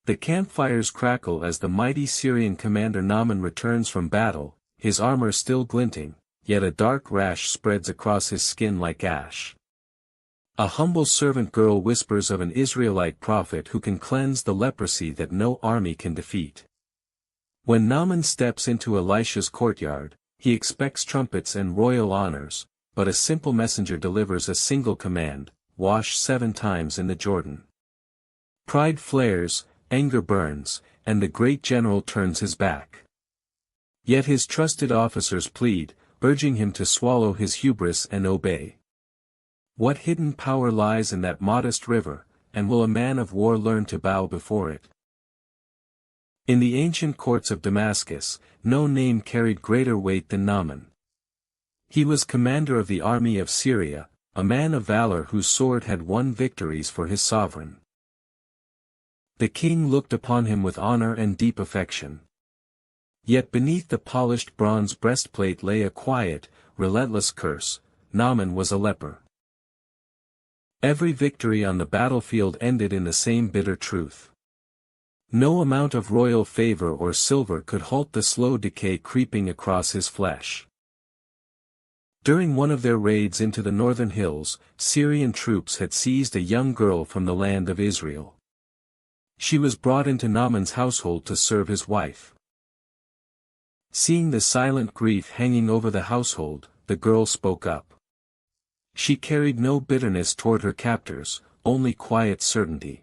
The campfires crackle as the mighty Syrian commander Naaman returns from battle, his armor still glinting, yet a dark rash spreads across his skin like ash. A humble servant girl whispers of an Israelite prophet who can cleanse the leprosy that no army can defeat. When Naaman steps into Elisha's courtyard, he expects trumpets and royal honors, but a simple messenger delivers a single command: wash 7 times in the Jordan. Pride flares, anger burns, and the great general turns his back. Yet his trusted officers plead, urging him to swallow his hubris and obey. What hidden power lies in that modest river, and will a man of war learn to bow before it? In the ancient courts of Damascus, no name carried greater weight than Naaman. He was commander of the army of Syria, a man of valor whose sword had won victories for his sovereign. The king looked upon him with honor and deep affection. Yet beneath the polished bronze breastplate lay a quiet, relentless curse: Naaman was a leper. Every victory on the battlefield ended in the same bitter truth. No amount of royal favor or silver could halt the slow decay creeping across his flesh. During one of their raids into the northern hills, Syrian troops had seized a young girl from the land of Israel. She was brought into Naaman's household to serve his wife. Seeing the silent grief hanging over the household, the girl spoke up. She carried no bitterness toward her captors, only quiet certainty.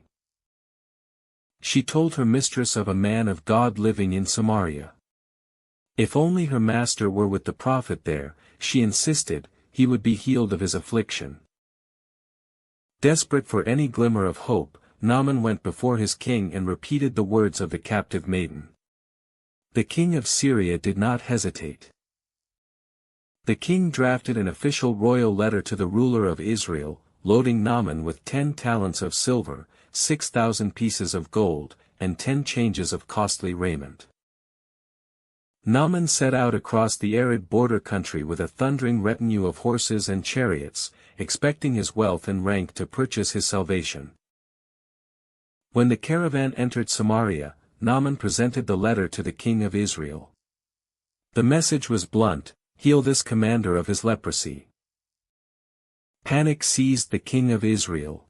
She told her mistress of a man of God living in Samaria. If only her master were with the prophet there, she insisted, he would be healed of his affliction. Desperate for any glimmer of hope, Naaman went before his king and repeated the words of the captive maiden. The king of Syria did not hesitate. The king drafted an official royal letter to the ruler of Israel, loading Naaman with 10 talents of silver, 6,000 pieces of gold, and 10 changes of costly raiment. Naaman set out across the arid border country with a thundering retinue of horses and chariots, expecting his wealth and rank to purchase his salvation. When the caravan entered Samaria, Naaman presented the letter to the king of Israel. The message was blunt: heal this commander of his leprosy. Panic seized the king of Israel.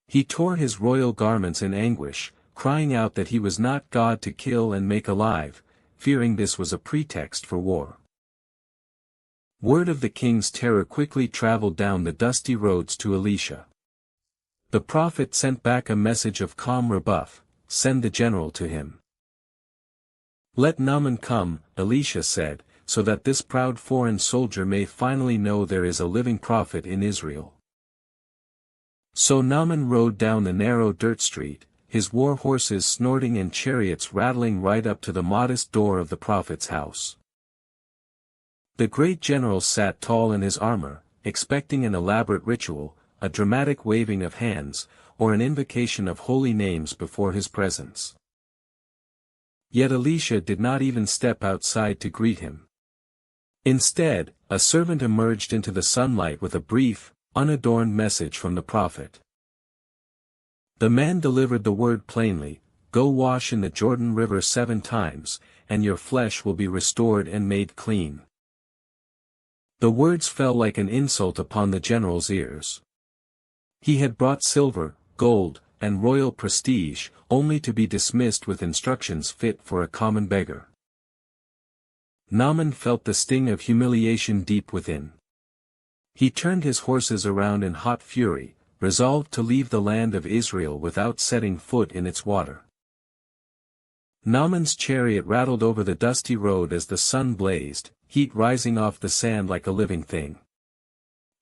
He tore his royal garments in anguish, crying out that he was not God to kill and make alive, fearing this was a pretext for war. Word of the king's terror quickly traveled down the dusty roads to Elisha. The prophet sent back a message of calm rebuff: send the general to him. Let Naaman come, Elisha said, so that this proud foreign soldier may finally know there is a living prophet in Israel. So Naaman rode down the narrow dirt street, his war horses snorting and chariots rattling right up to the modest door of the prophet's house. The great general sat tall in his armor, expecting an elaborate ritual, a dramatic waving of hands, or an invocation of holy names before his presence. Yet Elisha did not even step outside to greet him. Instead, a servant emerged into the sunlight with a brief, unadorned message from the prophet. The man delivered the word plainly: go wash in the Jordan River 7 times, and your flesh will be restored and made clean. The words fell like an insult upon the general's ears. He had brought silver, gold, and royal prestige, only to be dismissed with instructions fit for a common beggar. Naaman felt the sting of humiliation deep within. He turned his horses around in hot fury, resolved to leave the land of Israel without setting foot in its water. Naaman's chariot rattled over the dusty road as the sun blazed, heat rising off the sand like a living thing.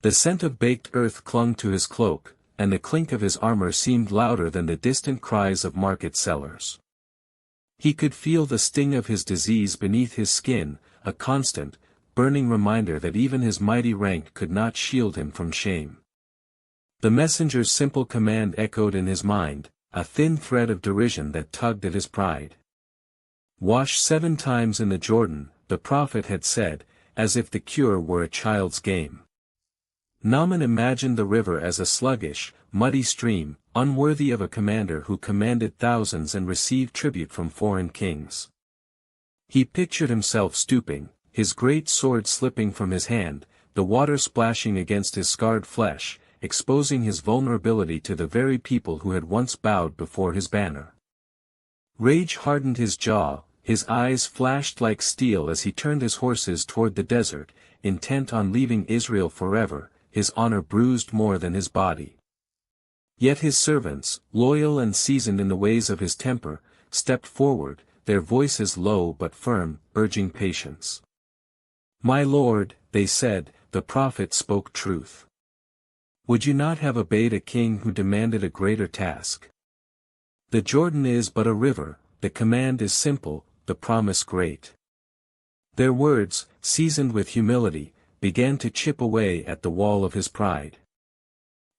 The scent of baked earth clung to his cloak, and the clink of his armor seemed louder than the distant cries of market sellers. He could feel the sting of his disease beneath his skin, a constant, burning reminder that even his mighty rank could not shield him from shame. The messenger's simple command echoed in his mind, a thin thread of derision that tugged at his pride. Wash 7 times in the Jordan, the prophet had said, as if the cure were a child's game. Naaman imagined the river as a sluggish, muddy stream, unworthy of a commander who commanded thousands and received tribute from foreign kings. He pictured himself stooping, his great sword slipping from his hand, the water splashing against his scarred flesh, exposing his vulnerability to the very people who had once bowed before his banner. Rage hardened his jaw, his eyes flashed like steel as he turned his horses toward the desert, intent on leaving Israel forever, his honor bruised more than his body. Yet his servants, loyal and seasoned in the ways of his temper, stepped forward, their voices low but firm, urging patience. "My lord," they said, "the prophet spoke truth. Would you not have obeyed a king who demanded a greater task? The Jordan is but a river, the command is simple, the promise great." Their words, seasoned with humility, began to chip away at the wall of his pride.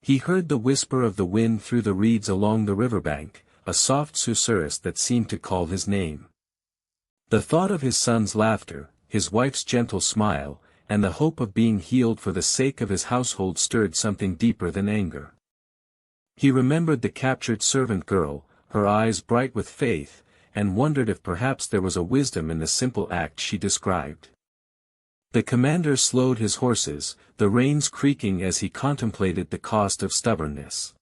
He heard the whisper of the wind through the reeds along the riverbank, a soft susurrus that seemed to call his name. The thought of his son's laughter, his wife's gentle smile, and the hope of being healed for the sake of his household stirred something deeper than anger. He remembered the captured servant girl, her eyes bright with faith, and wondered if perhaps there was a wisdom in the simple act she described. The commander slowed his horses, the reins creaking as he contemplated the cost of stubbornness.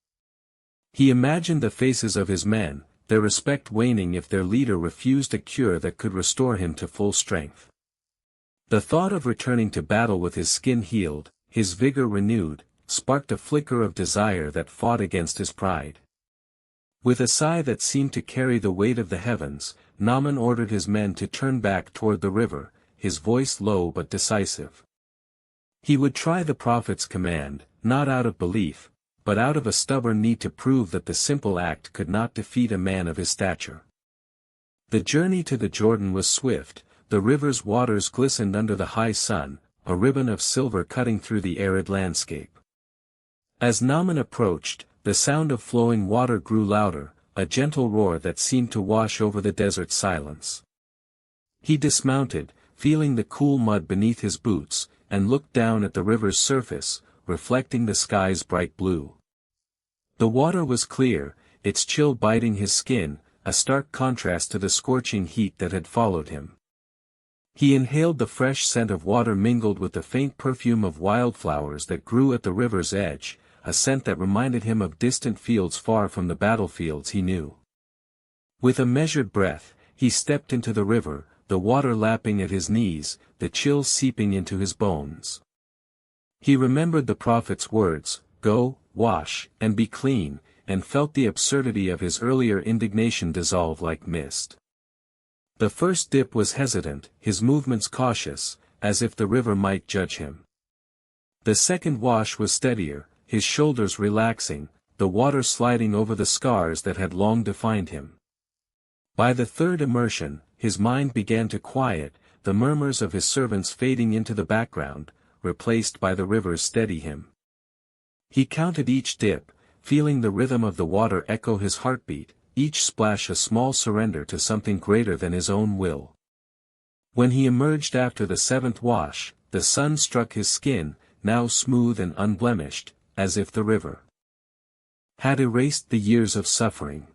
He imagined the faces of his men, their respect waning if their leader refused a cure that could restore him to full strength. The thought of returning to battle with his skin healed, his vigor renewed, sparked a flicker of desire that fought against his pride. With a sigh that seemed to carry the weight of the heavens, Naaman ordered his men to turn back toward the river, his voice low but decisive. He would try the prophet's command, not out of belief, but out of a stubborn need to prove that the simple act could not defeat a man of his stature. The journey to the Jordan was swift, the river's waters glistened under the high sun, a ribbon of silver cutting through the arid landscape. As Naaman approached, the sound of flowing water grew louder, a gentle roar that seemed to wash over the desert silence. He dismounted, feeling the cool mud beneath his boots, and looked down at the river's surface, reflecting the sky's bright blue. The water was clear, its chill biting his skin, a stark contrast to the scorching heat that had followed him. He inhaled the fresh scent of water mingled with the faint perfume of wildflowers that grew at the river's edge, a scent that reminded him of distant fields far from the battlefields he knew. With a measured breath, he stepped into the river, the water lapping at his knees, the chill seeping into his bones. He remembered the prophet's words, "Go, wash, and be clean," and felt the absurdity of his earlier indignation dissolve like mist. The first dip was hesitant, his movements cautious, as if the river might judge him. The second wash was steadier, his shoulders relaxing, the water sliding over the scars that had long defined him. By the third immersion, his mind began to quiet, the murmurs of his servants fading into the background, replaced by the river's steady hymn. He counted each dip, feeling the rhythm of the water echo his heartbeat, each splash a small surrender to something greater than his own will. When he emerged after the seventh wash, the sun struck his skin, now smooth and unblemished, as if the river had erased the years of suffering.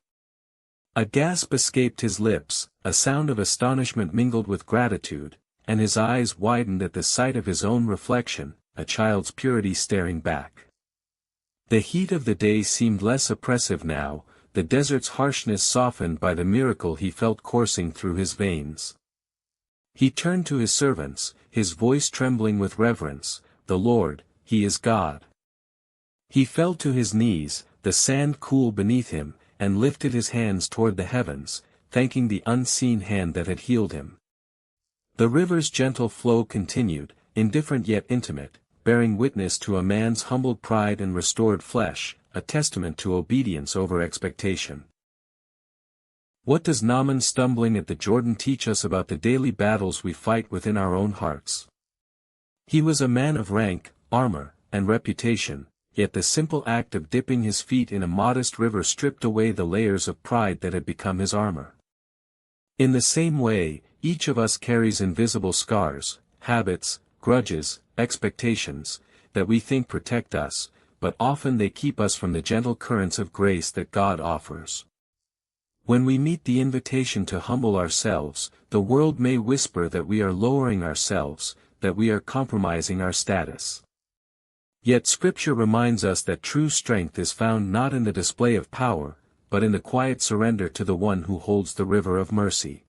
A gasp escaped his lips, a sound of astonishment mingled with gratitude, and his eyes widened at the sight of his own reflection, a child's purity staring back. The heat of the day seemed less oppressive now, the desert's harshness softened by the miracle he felt coursing through his veins. He turned to his servants, his voice trembling with reverence, "The Lord, He is God." He fell to his knees, the sand cool beneath him, and lifted his hands toward the heavens, thanking the unseen hand that had healed him. The river's gentle flow continued, indifferent yet intimate, bearing witness to a man's humbled pride and restored flesh, a testament to obedience over expectation. What does Naaman stumbling at the Jordan teach us about the daily battles we fight within our own hearts? He was a man of rank, armor, and reputation, yet the simple act of dipping his feet in a modest river stripped away the layers of pride that had become his armor. In the same way, each of us carries invisible scars, habits, grudges, expectations, that we think protect us, but often they keep us from the gentle currents of grace that God offers. When we meet the invitation to humble ourselves, the world may whisper that we are lowering ourselves, that we are compromising our status. Yet Scripture reminds us that true strength is found not in the display of power, but in the quiet surrender to the one who holds the river of mercy.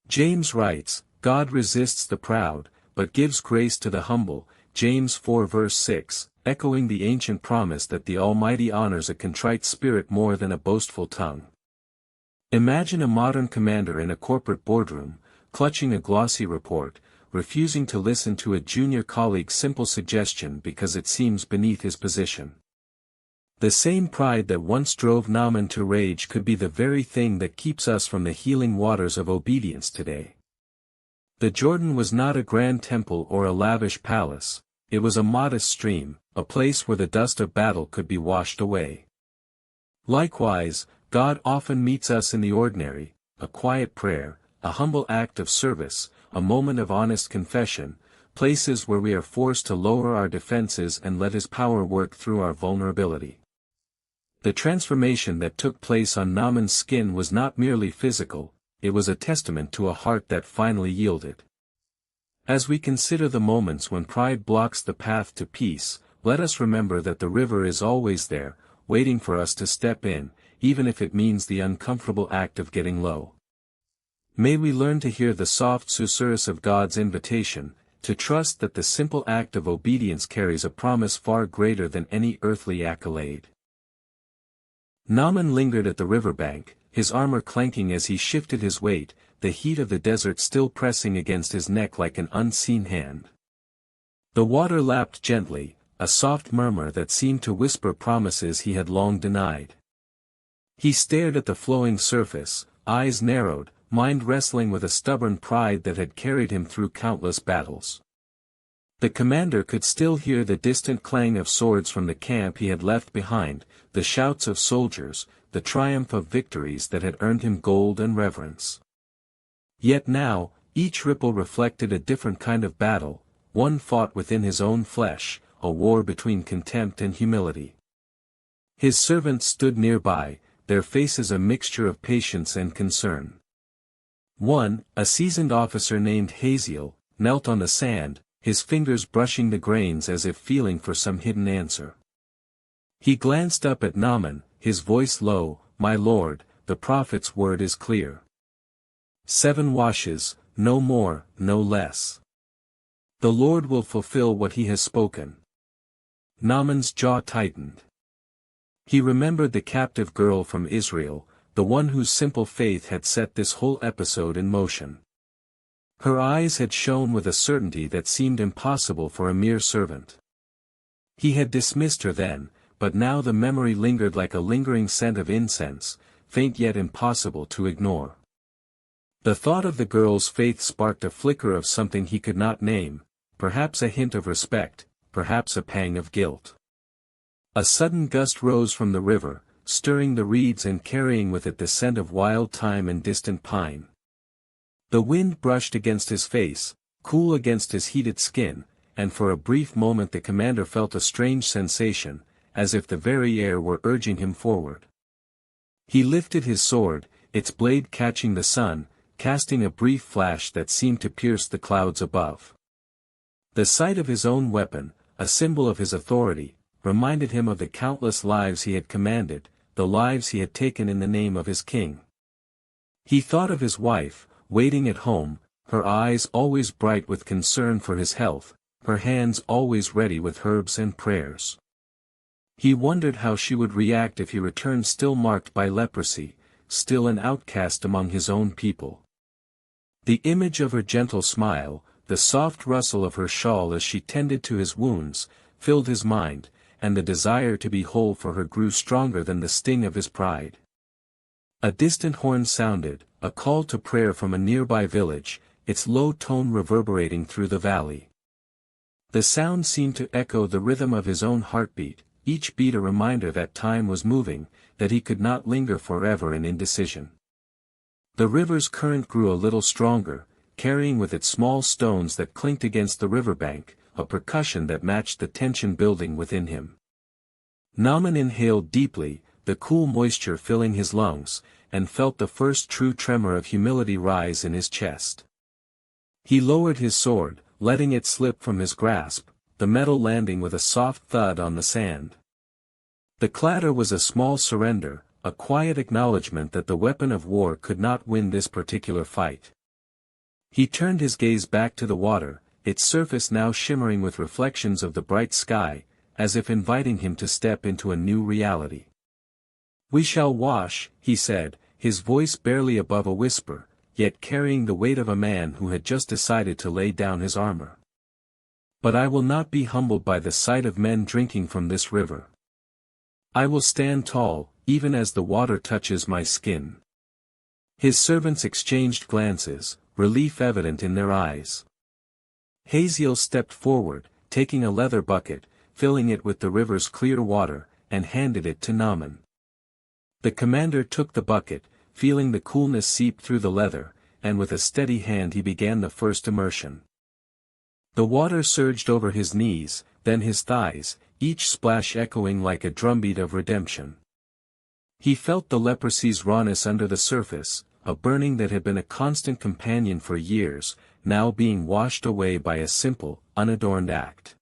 James writes, God resists the proud, but gives grace to the humble, James 4 verse 6, echoing the ancient promise that the Almighty honors a contrite spirit more than a boastful tongue. Imagine a modern commander in a corporate boardroom, clutching a glossy report, refusing to listen to a junior colleague's simple suggestion because it seems beneath his position. The same pride that once drove Naaman to rage could be the very thing that keeps us from the healing waters of obedience today. The Jordan was not a grand temple or a lavish palace, it was a modest stream, a place where the dust of battle could be washed away. Likewise, God often meets us in the ordinary, a quiet prayer, a humble act of service, a moment of honest confession, places where we are forced to lower our defenses and let His power work through our vulnerability. The transformation that took place on Naaman's skin was not merely physical, it was a testament to a heart that finally yielded. As we consider the moments when pride blocks the path to peace, let us remember that the river is always there, waiting for us to step in, even if it means the uncomfortable act of getting low. May we learn to hear the soft susurrus of God's invitation, to trust that the simple act of obedience carries a promise far greater than any earthly accolade. Naaman lingered at the riverbank, his armor clanking as he shifted his weight, the heat of the desert still pressing against his neck like an unseen hand. The water lapped gently, a soft murmur that seemed to whisper promises he had long denied. He stared at the flowing surface, eyes narrowed, mind wrestling with a stubborn pride that had carried him through countless battles. The commander could still hear the distant clang of swords from the camp he had left behind, the shouts of soldiers, the triumph of victories that had earned him gold and reverence. Yet now, each ripple reflected a different kind of battle, one fought within his own flesh, a war between contempt and humility. His servants stood nearby, their faces a mixture of patience and concern. One, a seasoned officer named Haziel, knelt on the sand, his fingers brushing the grains as if feeling for some hidden answer. He glanced up at Naaman, his voice low, "My lord, the prophet's word is clear. 7 washes, no more, no less. The Lord will fulfill what he has spoken." Naaman's jaw tightened. He remembered the captive girl from Israel, the one whose simple faith had set this whole episode in motion. Her eyes had shone with a certainty that seemed impossible for a mere servant. He had dismissed her then, but now the memory lingered like a lingering scent of incense, faint yet impossible to ignore. The thought of the girl's faith sparked a flicker of something he could not name, perhaps a hint of respect, perhaps a pang of guilt. A sudden gust rose from the river, stirring the reeds and carrying with it the scent of wild thyme and distant pine. The wind brushed against his face, cool against his heated skin, and for a brief moment the commander felt a strange sensation, as if the very air were urging him forward. He lifted his sword, its blade catching the sun, casting a brief flash that seemed to pierce the clouds above. The sight of his own weapon, a symbol of his authority, reminded him of the countless lives he had commanded, the lives he had taken in the name of his king. He thought of his wife, waiting at home, her eyes always bright with concern for his health, her hands always ready with herbs and prayers. He wondered how she would react if he returned still marked by leprosy, still an outcast among his own people. The image of her gentle smile, the soft rustle of her shawl as she tended to his wounds, filled his mind, and the desire to be whole for her grew stronger than the sting of his pride. A distant horn sounded, a call to prayer from a nearby village, its low tone reverberating through the valley. The sound seemed to echo the rhythm of his own heartbeat, each beat a reminder that time was moving, that he could not linger forever in indecision. The river's current grew a little stronger, carrying with it small stones that clinked against the riverbank, a percussion that matched the tension building within him. Naaman inhaled deeply, the cool moisture filling his lungs, and felt the first true tremor of humility rise in his chest. He lowered his sword, letting it slip from his grasp, the metal landing with a soft thud on the sand. The clatter was a small surrender, a quiet acknowledgement that the weapon of war could not win this particular fight. He turned his gaze back to the water, its surface now shimmering with reflections of the bright sky, as if inviting him to step into a new reality. "We shall wash," he said, his voice barely above a whisper, yet carrying the weight of a man who had just decided to lay down his armor. "But I will not be humbled by the sight of men drinking from this river. I will stand tall, even as the water touches my skin." His servants exchanged glances, relief evident in their eyes. Haziel stepped forward, taking a leather bucket, filling it with the river's clear water, and handed it to Naaman. The commander took the bucket, feeling the coolness seep through the leather, and with a steady hand he began the first immersion. The water surged over his knees, then his thighs, each splash echoing like a drumbeat of redemption. He felt the leprosy's rawness under the surface, a burning that had been a constant companion for years, now being washed away by a simple, unadorned act.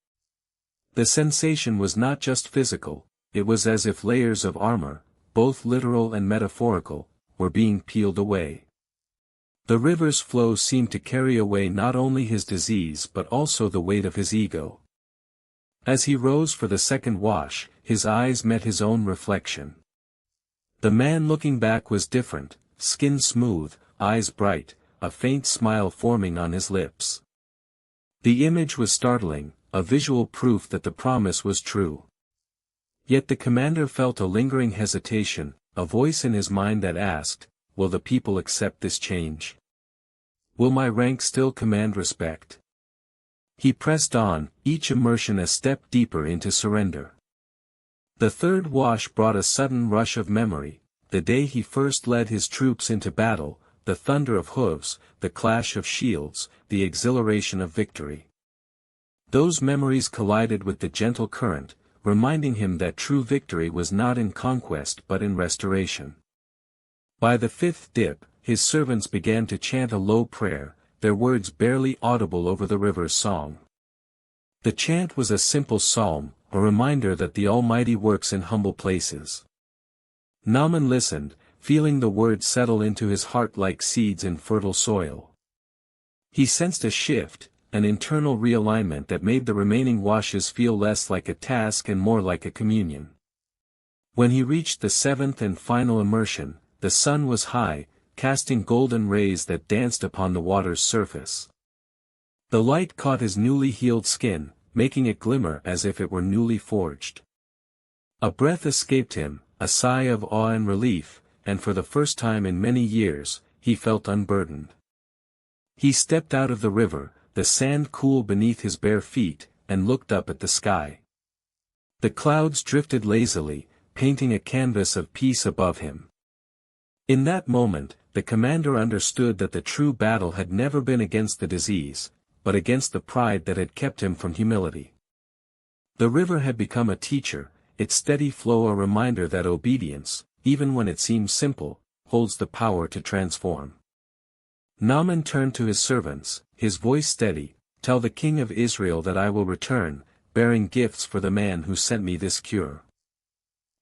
The sensation was not just physical, it was as if layers of armor, both literal and metaphorical, were being peeled away. The river's flow seemed to carry away not only his disease but also the weight of his ego. As he rose for the second wash, his eyes met his own reflection. The man looking back was different, skin smooth, eyes bright, a faint smile forming on his lips. The image was startling, a visual proof that the promise was true. Yet the commander felt a lingering hesitation, a voice in his mind that asked, "Will the people accept this change? Will my rank still command respect?" He pressed on, each immersion a step deeper into surrender. The third wash brought a sudden rush of memory, the day he first led his troops into battle, the thunder of hooves, the clash of shields, the exhilaration of victory. Those memories collided with the gentle current, reminding him that true victory was not in conquest but in restoration. By the fifth dip, his servants began to chant a low prayer, their words barely audible over the river's song. The chant was a simple psalm, a reminder that the Almighty works in humble places. Naaman listened, feeling the words settle into his heart like seeds in fertile soil. He sensed a shift, an internal realignment that made the remaining washes feel less like a task and more like a communion. When he reached the seventh and final immersion, the sun was high, casting golden rays that danced upon the water's surface. The light caught his newly healed skin, making it glimmer as if it were newly forged. A breath escaped him, a sigh of awe and relief, and for the first time in many years, he felt unburdened. He stepped out of the river, the sand cool beneath his bare feet, and looked up at the sky. The clouds drifted lazily, painting a canvas of peace above him. In that moment, the commander understood that the true battle had never been against the disease, but against the pride that had kept him from humility. The river had become a teacher, its steady flow a reminder that obedience, even when it seems simple, holds the power to transform. Naaman turned to his servants, his voice steady, "Tell the king of Israel that I will return, bearing gifts for the man who sent me this cure.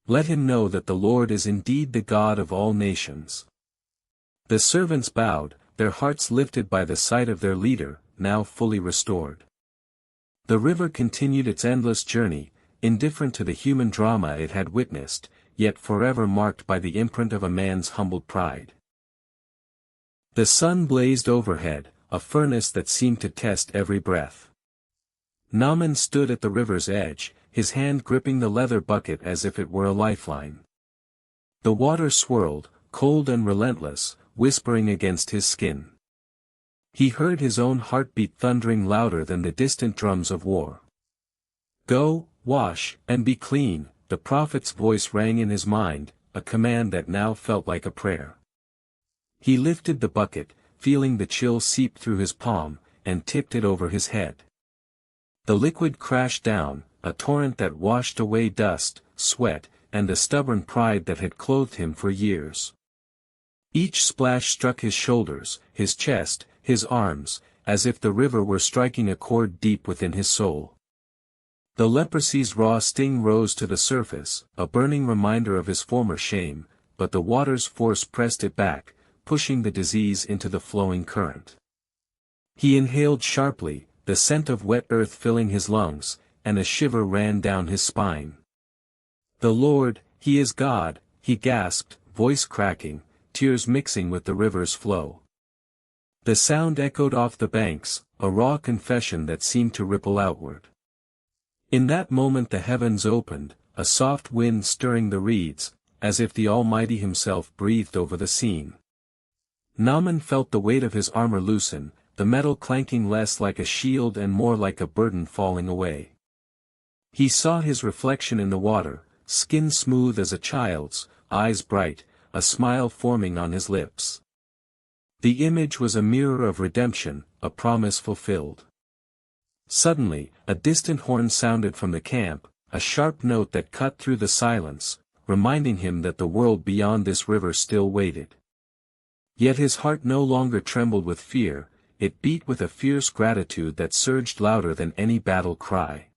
Let him know that the Lord is indeed the God of all nations." The servants bowed, their hearts lifted by the sight of their leader, now fully restored. The river continued its endless journey, indifferent to the human drama it had witnessed, yet forever marked by the imprint of a man's humbled pride. The sun blazed overhead, a furnace that seemed to test every breath. Naaman stood at the river's edge, his hand gripping the leather bucket as if it were a lifeline. The water swirled, cold and relentless, whispering against his skin. He heard his own heartbeat thundering louder than the distant drums of war. "Go, wash, and be clean," the prophet's voice rang in his mind, a command that now felt like a prayer. He lifted the bucket, feeling the chill seep through his palm, and tipped it over his head. The liquid crashed down, a torrent that washed away dust, sweat, and the stubborn pride that had clothed him for years. Each splash struck his shoulders, his chest, his arms, as if the river were striking a chord deep within his soul. The leprosy's raw sting rose to the surface, a burning reminder of his former shame, but the water's force pressed it back, pushing the disease into the flowing current. He inhaled sharply, the scent of wet earth filling his lungs, and a shiver ran down his spine. "The Lord, He is God," he gasped, voice cracking, tears mixing with the river's flow. The sound echoed off the banks, a raw confession that seemed to ripple outward. In that moment the heavens opened, a soft wind stirring the reeds, as if the Almighty Himself breathed over the scene. Naaman felt the weight of his armor loosen, the metal clanking less like a shield and more like a burden falling away. He saw his reflection in the water, skin smooth as a child's, eyes bright, a smile forming on his lips. The image was a mirror of redemption, a promise fulfilled. Suddenly, a distant horn sounded from the camp, a sharp note that cut through the silence, reminding him that the world beyond this river still waited. Yet his heart no longer trembled with fear, it beat with a fierce gratitude that surged louder than any battle cry.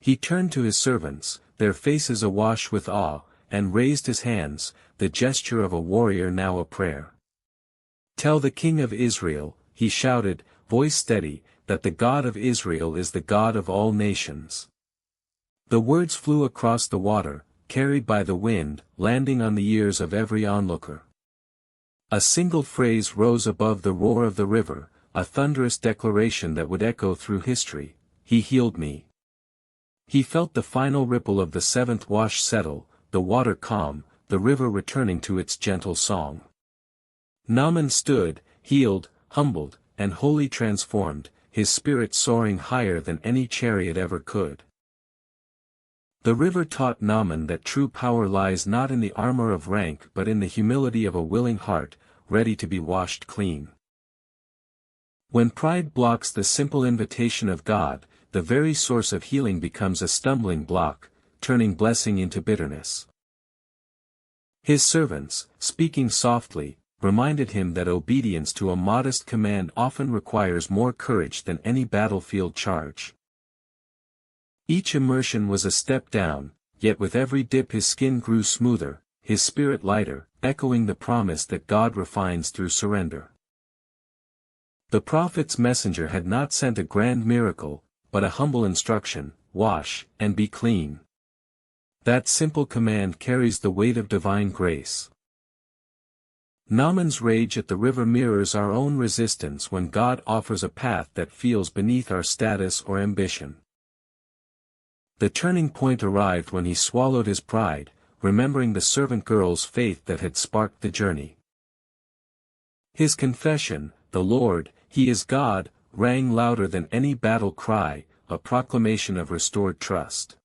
He turned to his servants, their faces awash with awe, and raised his hands, the gesture of a warrior now a prayer. "Tell the King of Israel," he shouted, voice steady, "that the God of Israel is the God of all nations." The words flew across the water, carried by the wind, landing on the ears of every onlooker. A single phrase rose above the roar of the river, a thunderous declaration that would echo through history: "He healed me." He felt the final ripple of the seventh wash settle, the water calm, the river returning to its gentle song. Naaman stood, healed, humbled, and wholly transformed, his spirit soaring higher than any chariot ever could. The river taught Naaman that true power lies not in the armor of rank but in the humility of a willing heart, ready to be washed clean. When pride blocks the simple invitation of God, the very source of healing becomes a stumbling block, turning blessing into bitterness. His servants, speaking softly, reminded him that obedience to a modest command often requires more courage than any battlefield charge. Each immersion was a step down, yet with every dip his skin grew smoother, his spirit lighter, echoing the promise that God refines through surrender. The prophet's messenger had not sent a grand miracle, but a humble instruction: wash, and be clean. That simple command carries the weight of divine grace. Naaman's rage at the river mirrors our own resistance when God offers a path that feels beneath our status or ambition. The turning point arrived when he swallowed his pride, remembering the servant girl's faith that had sparked the journey. His confession, "The Lord, He is God," rang louder than any battle cry, a proclamation of restored trust.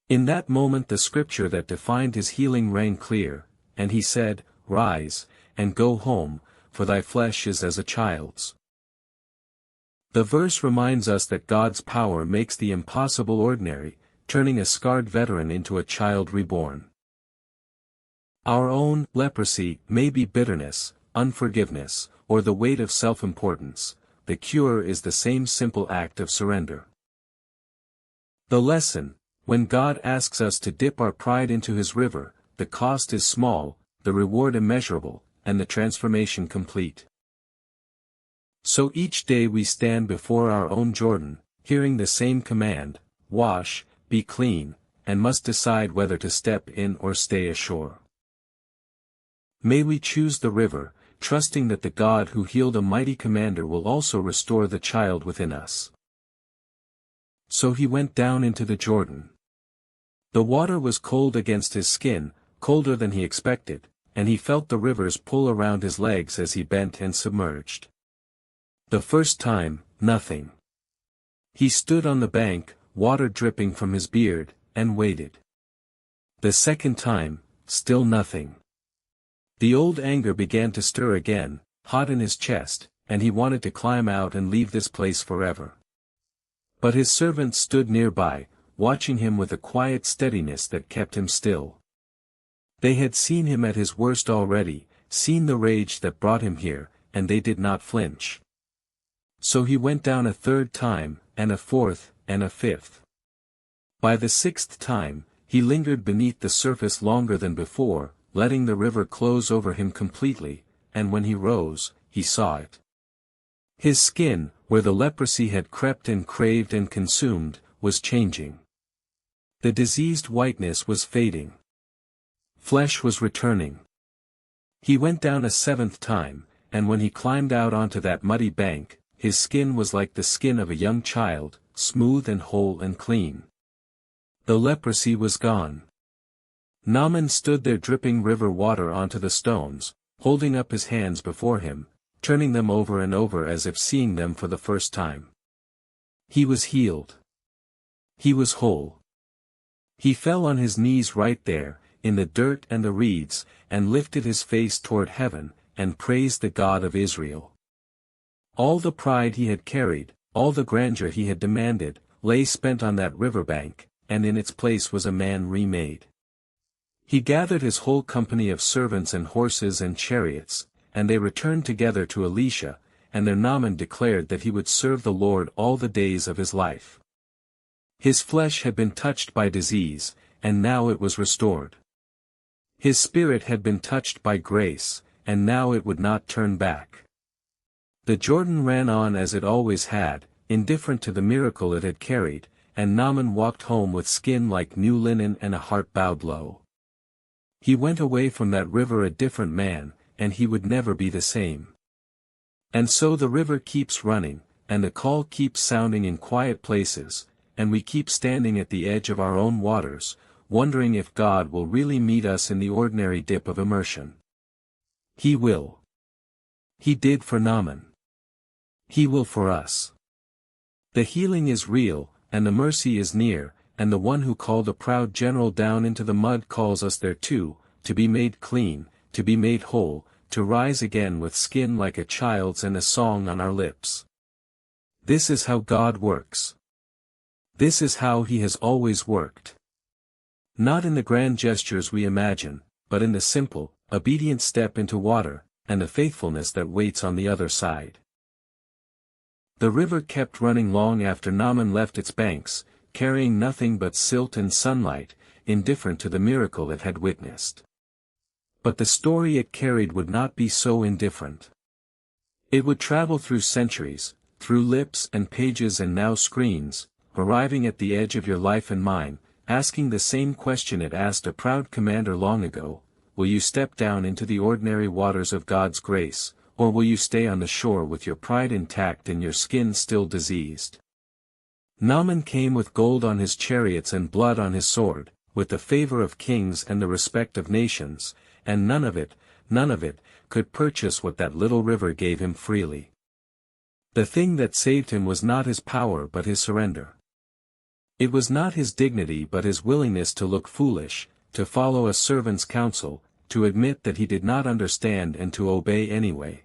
In that moment the scripture that defined his healing rang clear, and he said, "Rise, and go home, for thy flesh is as a child's." The verse reminds us that God's power makes the impossible ordinary, turning a scarred veteran into a child reborn. Our own leprosy may be bitterness, unforgiveness, or the weight of self-importance. The cure is the same simple act of surrender. The lesson: when God asks us to dip our pride into His river, the cost is small, the reward immeasurable, and the transformation complete. So each day we stand before our own Jordan, hearing the same command: wash, be clean, and must decide whether to step in or stay ashore. May we choose the river, trusting that the God who healed a mighty commander will also restore the child within us. So he went down into the Jordan. The water was cold against his skin, colder than he expected, and he felt the rivers pull around his legs as he bent and submerged. The first time, nothing. He stood on the bank, water dripping from his beard, and waited. The second time, still nothing. The old anger began to stir again, hot in his chest, and he wanted to climb out and leave this place forever. But his servant stood nearby, watching him with a quiet steadiness that kept him still. They had seen him at his worst already, seen the rage that brought him here, and they did not flinch. So he went down a third time, and a fourth, and a fifth. By the sixth time, he lingered beneath the surface longer than before, letting the river close over him completely, and when he rose, he saw it. His skin, where the leprosy had crept and craved and consumed, was changing. The diseased whiteness was fading. Flesh was returning. He went down a seventh time, and when he climbed out onto that muddy bank, his skin was like the skin of a young child, smooth and whole and clean. The leprosy was gone. Naaman stood there dripping river water onto the stones, holding up his hands before him, turning them over and over as if seeing them for the first time. He was healed. He was whole. He fell on his knees right there, in the dirt and the reeds, and lifted his face toward heaven, and praised the God of Israel. All the pride he had carried, all the grandeur he had demanded, lay spent on that riverbank, and in its place was a man remade. He gathered his whole company of servants and horses and chariots, and they returned together to Elisha, and their Naaman declared that he would serve the Lord all the days of his life. His flesh had been touched by disease, and now it was restored. His spirit had been touched by grace, and now it would not turn back. The Jordan ran on as it always had, indifferent to the miracle it had carried, and Naaman walked home with skin like new linen and a heart bowed low. He went away from that river a different man, and he would never be the same. And so the river keeps running, and the call keeps sounding in quiet places, and we keep standing at the edge of our own waters, wondering if God will really meet us in the ordinary dip of immersion. He will. He did for Naaman. He will for us. The healing is real, and the mercy is near, and the one who called a proud general down into the mud calls us there too, to be made clean, to be made whole, to rise again with skin like a child's and a song on our lips. This is how God works. This is how He has always worked. Not in the grand gestures we imagine, but in the simple, obedient step into water, and the faithfulness that waits on the other side. The river kept running long after Naaman left its banks, carrying nothing but silt and sunlight, indifferent to the miracle it had witnessed. But the story it carried would not be so indifferent. It would travel through centuries, through lips and pages and now screens, arriving at the edge of your life and mine, asking the same question it asked a proud commander long ago: will you step down into the ordinary waters of God's grace, or will you stay on the shore with your pride intact and your skin still diseased? Naaman came with gold on his chariots and blood on his sword, with the favor of kings and the respect of nations, and none of it, could purchase what that little river gave him freely. The thing that saved him was not his power but his surrender. It was not his dignity but his willingness to look foolish, to follow a servant's counsel, to admit that he did not understand and to obey anyway.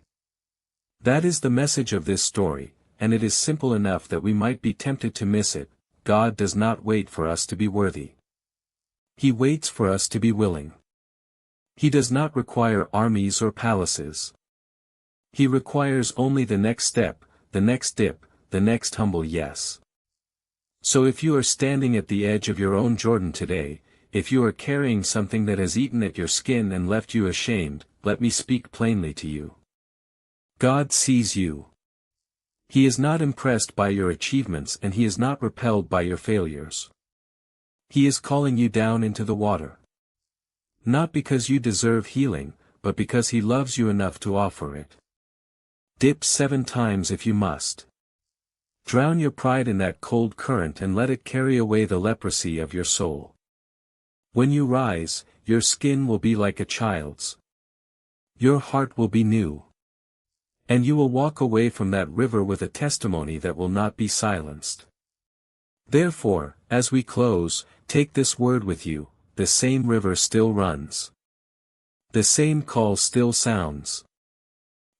That is the message of this story, and it is simple enough that we might be tempted to miss it. God does not wait for us to be worthy. He waits for us to be willing. He does not require armies or palaces. He requires only the next step, the next dip, the next humble yes. So if you are standing at the edge of your own Jordan today, if you are carrying something that has eaten at your skin and left you ashamed, let me speak plainly to you. God sees you. He is not impressed by your achievements and He is not repelled by your failures. He is calling you down into the water. Not because you deserve healing, but because He loves you enough to offer it. Dip 7 times if you must. Drown your pride in that cold current and let it carry away the leprosy of your soul. When you rise, your skin will be like a child's. Your heart will be new. And you will walk away from that river with a testimony that will not be silenced. Therefore, as we close, take this word with you: the same river still runs. The same call still sounds.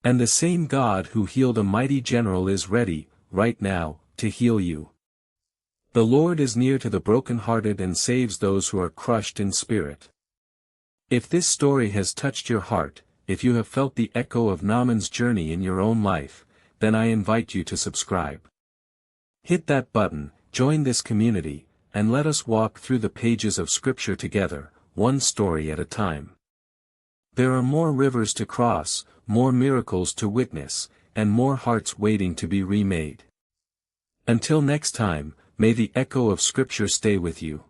And the same God who healed a mighty general is ready, right now, to heal you. The Lord is near to the brokenhearted and saves those who are crushed in spirit. If this story has touched your heart, if you have felt the echo of Naaman's journey in your own life, then I invite you to subscribe. Hit that button, join this community, and let us walk through the pages of Scripture together, one story at a time. There are more rivers to cross, more miracles to witness, and more hearts waiting to be remade. Until next time, may the echo of Scripture stay with you.